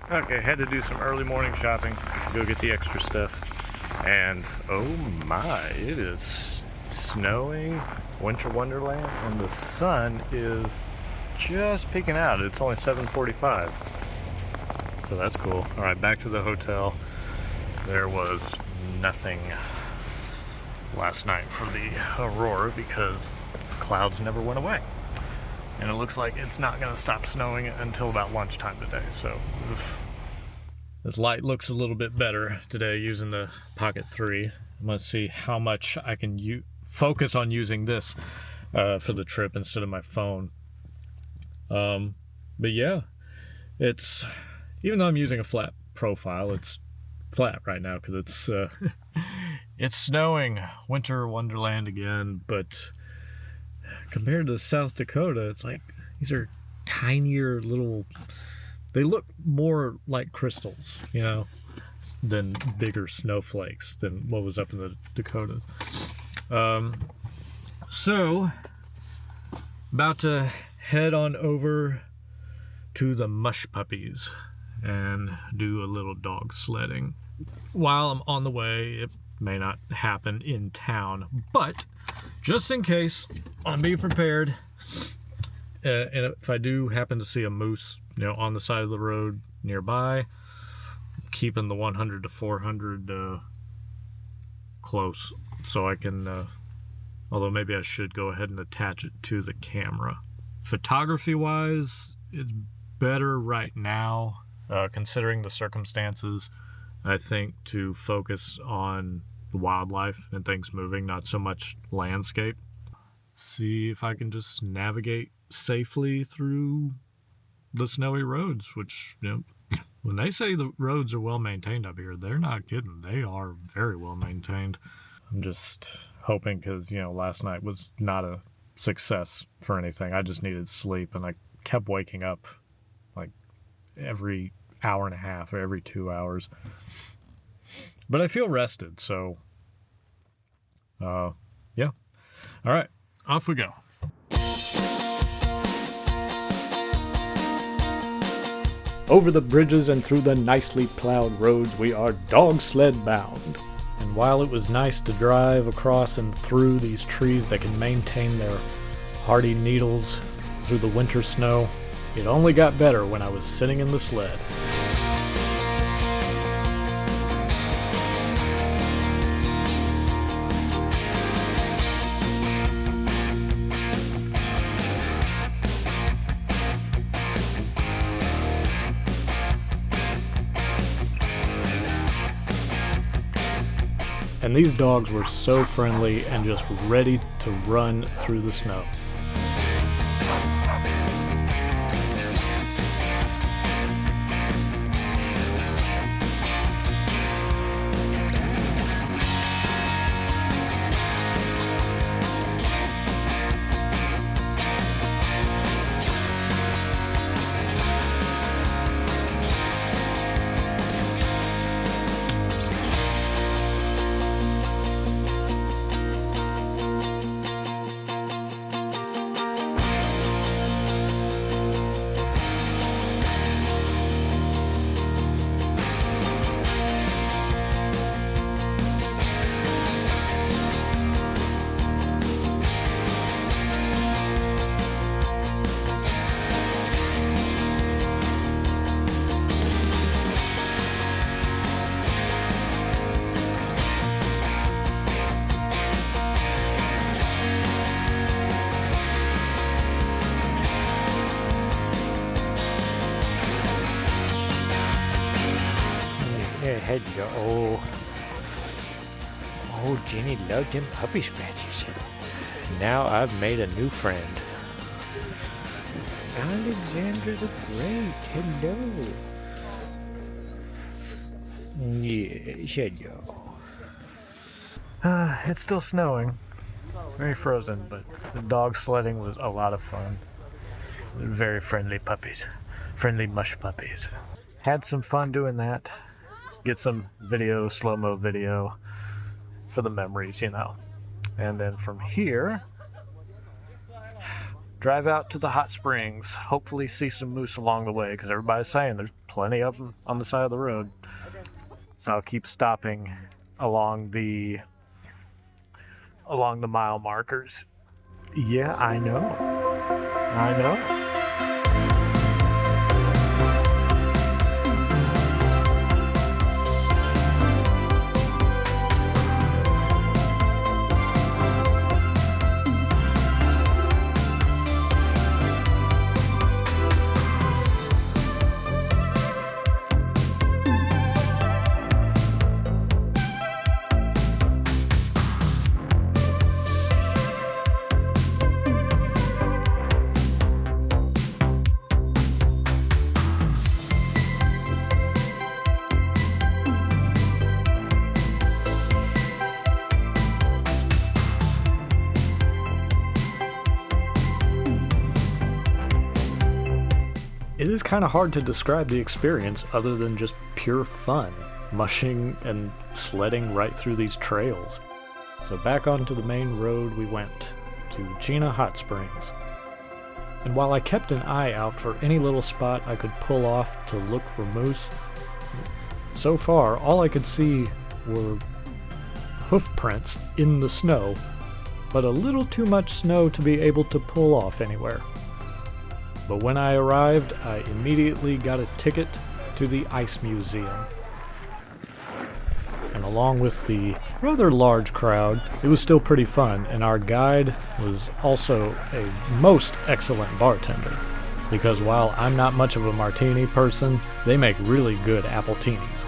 Okay, had to do some early morning shopping to go get the extra stuff. And oh my, it is snowing, winter wonderland, and the sun is just peeking out. It's only 7:45, so that's cool. All right, back to the hotel. There was nothing last night for the Aurora because the clouds never went away. And it looks like it's not going to stop snowing until about lunchtime today. So this light looks a little bit better today using the Pocket 3. I'm going to see how much I can focus on using this for the trip instead of my phone. But yeah, it's, even though I'm using a flat profile, it's flat right now because it's it's snowing, winter wonderland again. But compared to South Dakota, it's like these are tinier little, they look more like crystals, you know, than bigger snowflakes than what was up in the Dakota. So about to head on over to the Mush Puppies and do a little dog sledding. While I'm on the way, it may not happen in town, but just in case, I'll be prepared. And if I do happen to see a moose, you know, on the side of the road nearby, keeping the 100 to 400 close, so I can, although maybe I should go ahead and attach it to the camera. Photography-wise, it's better right now, considering the circumstances, I think, to focus on the wildlife and things moving, not so much landscape. See if I can just navigate safely through the snowy roads, which, you know, when they say the roads are well maintained up here, they're not kidding. They are very well maintained. I'm just hoping, because, you know, last night was not a success for anything. I just needed sleep, and I kept waking up like every hour and a half or every 2 hours. But I feel rested, so yeah. All right, off we go. Over the bridges and through the nicely plowed roads, we are dog sled bound. And while it was nice to drive across and through these trees that can maintain their hardy needles through the winter snow, it only got better when I was sitting in the sled. And these dogs were so friendly and just ready to run through the snow. There you go. Oh, Jenny loved them puppy scratches. Now I've made a new friend. Alexandra the Great, hello. Yes, hello. It's still snowing. Very frozen, but the dog sledding was a lot of fun. Very friendly puppies. Friendly mush puppies. Had some fun doing that. Get some video, slow-mo video for the memories, you know. And then from here, drive out to the hot springs. Hopefully see some moose along the way, because everybody's saying there's plenty of them on the side of the road. So I'll keep stopping along the mile markers. Yeah, I know. I know. It is kind of hard to describe the experience other than just pure fun, mushing and sledding right through these trails. So back onto the main road we went, to Chena Hot Springs. And while I kept an eye out for any little spot I could pull off to look for moose, so far all I could see were hoof prints in the snow, but a little too much snow to be able to pull off anywhere. But when I arrived, I immediately got a ticket to the Ice Museum. And along with the rather large crowd, it was still pretty fun, and our guide was also a most excellent bartender. Because while I'm not much of a martini person, they make really good appletinis.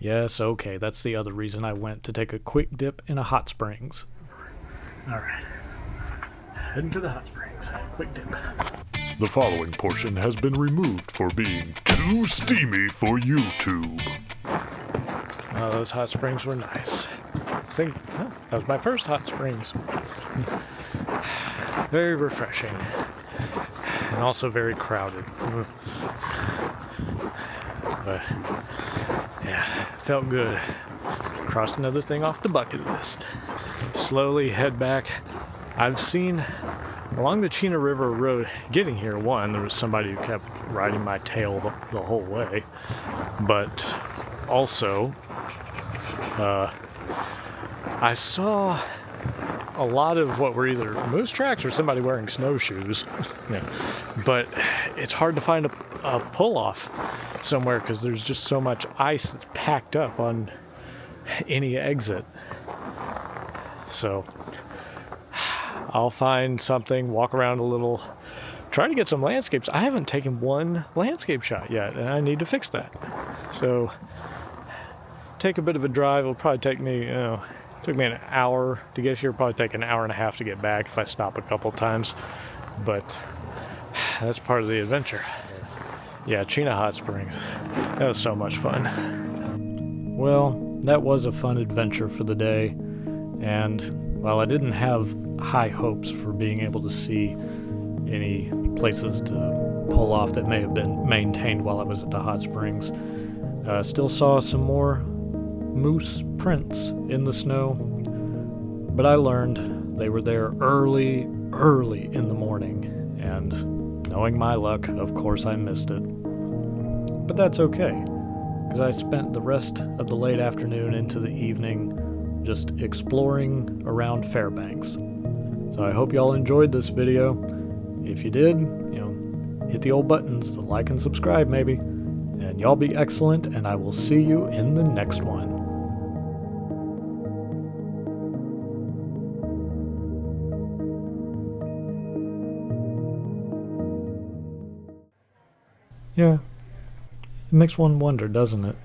Yes, okay, that's the other reason I went, to take a quick dip in a hot springs. Alright. Heading to the hot springs. Quick dip. The following portion has been removed for being too steamy for YouTube. Oh, those hot springs were nice. I think that was my first hot springs. Very refreshing. And also very crowded. But yeah, felt good. Crossed another thing off the bucket list. Slowly head back. I've seen Along the Chena River Road, getting here, there was somebody who kept riding my tail the whole way, but also, I saw a lot of what were either moose tracks or somebody wearing snowshoes. Yeah. But it's hard to find a pull-off somewhere because there's just so much ice that's packed up on any exit. So I'll find something, walk around a little, try to get some landscapes. I haven't taken one landscape shot yet, and I need to fix that. So take a bit of a drive. It'll probably take me, took me an hour to get here. Probably take an hour and a half to get back if I stop a couple times. But that's part of the adventure. Yeah, Chena Hot Springs. That was so much fun. Well, that was a fun adventure for the day. And while I didn't have high hopes for being able to see any places to pull off that may have been maintained while I was at the hot springs, still saw some more moose prints in the snow, but I learned they were there early in the morning, and knowing my luck, of course I missed it. But that's okay, because I spent the rest of the late afternoon into the evening just exploring around Fairbanks. So I hope y'all enjoyed this video. If you did, hit the old buttons, the like and subscribe maybe, and y'all be excellent, and I will see you in the next one. Yeah, it makes one wonder, doesn't it?